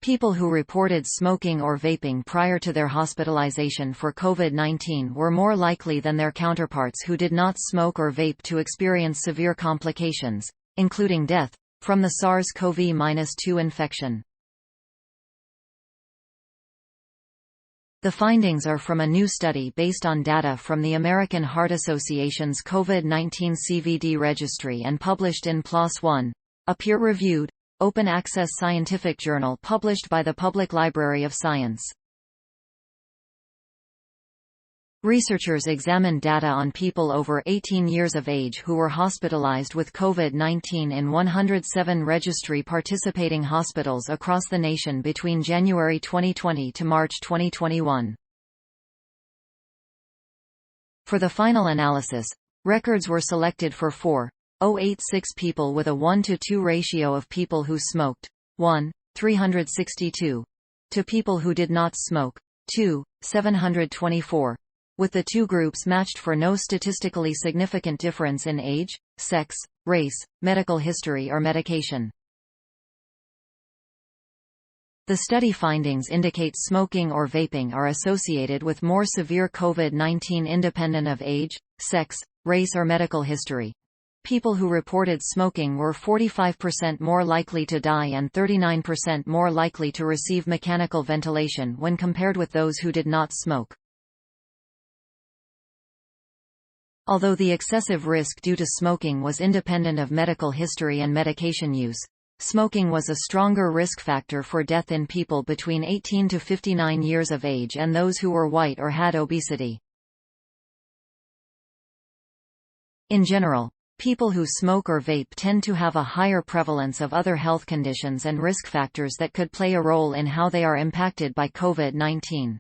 People who reported smoking or vaping prior to their hospitalization for COVID-19 were more likely than their counterparts who did not smoke or vape to experience severe complications, including death, from the SARS-CoV-2 infection. The findings are from a new study based on data from the American Heart Association's COVID-19 CVD registry and published in PLOS ONE, a peer-reviewed, open-access scientific journal published by the Public Library of Science. Researchers examined data on people over 18 years of age who were hospitalized with COVID-19 in 107 registry-participating hospitals across the nation between January 2020 to March 2021. For the final analysis, records were selected for 4,086 people with a 1:2 ratio of people who smoked, 1,362, to people who did not smoke, 2,724, with the two groups matched for no statistically significant difference in age, sex, race, medical history or medication. The study findings indicate smoking or vaping are associated with more severe COVID-19 independent of age, sex, race or medical history. People who reported smoking were 45% more likely to die and 39% more likely to receive mechanical ventilation when compared with those who did not smoke. Although the excessive risk due to smoking was independent of medical history and medication use, smoking was a stronger risk factor for death in people between 18 to 59 years of age and those who were white or had obesity. In general, people who smoke or vape tend to have a higher prevalence of other health conditions and risk factors that could play a role in how they are impacted by COVID-19.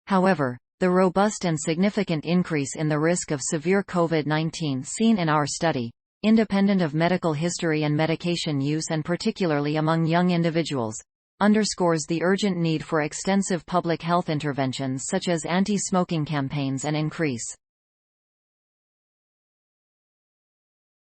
However, the robust and significant increase in the risk of severe COVID-19 seen in our study, independent of medical history and medication use and particularly among young individuals, underscores the urgent need for extensive public health interventions such as anti-smoking campaigns and increase.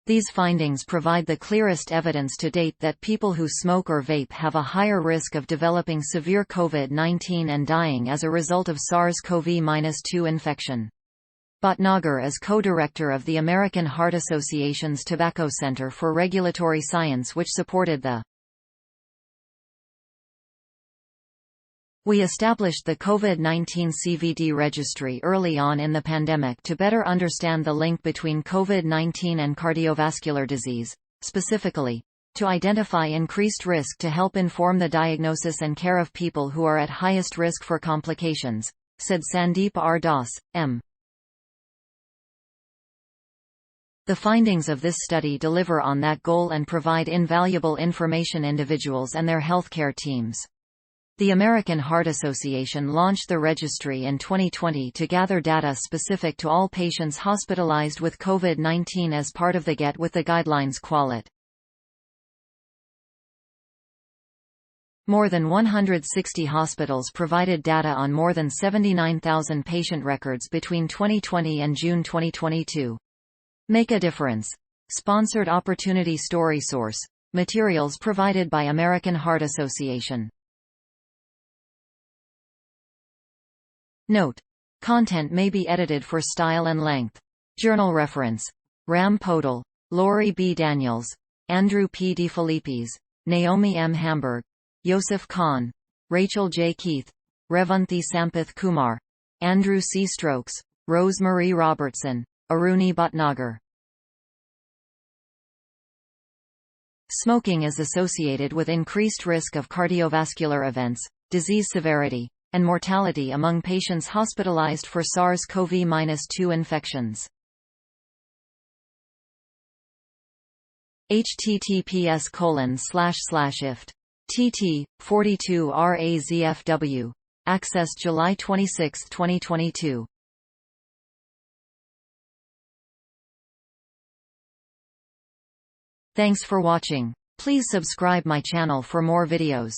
These findings provide the clearest evidence to date that people who smoke or vape have a higher risk of developing severe COVID-19 and dying as a result of SARS-CoV-2 infection. Bhatnagar is co-director of the American Heart Association's Tobacco Center for Regulatory Science, which supported the We established the COVID-19 CVD registry early on in the pandemic to better understand the link between COVID-19 and cardiovascular disease, specifically, to identify increased risk to help inform the diagnosis and care of people who are at highest risk for complications, said Sandeep R. Das, M. The findings of this study deliver on that goal and provide invaluable information individuals and their healthcare teams. The American Heart Association launched the registry in 2020 to gather data specific to all patients hospitalized with COVID-19 as part of the Get With the Guidelines Qualit. More than 160 hospitals provided data on more than 79,000 patient records between 2020 and June 2022. Make a difference. Sponsored Opportunity Story Source. Materials provided by American Heart Association. Note: content may be edited for style and length. Journal reference: Ram Podal, Lori B. Daniels, Andrew P. DeFilippis, Naomi M. Hamburg, Yosef Khan, Rachel J. Keith, Revunthi Sampath Kumar, Andrew C. Strokes, Rose Marie Robertson, Aruni Bhatnagar. Smoking is associated with increased risk of cardiovascular events, disease severity, and mortality among patients hospitalized for SARS-CoV-2 infections. https://ift.tt42razfw. Access July 26, 2022. Thanks for watching. Please subscribe my channel for more videos.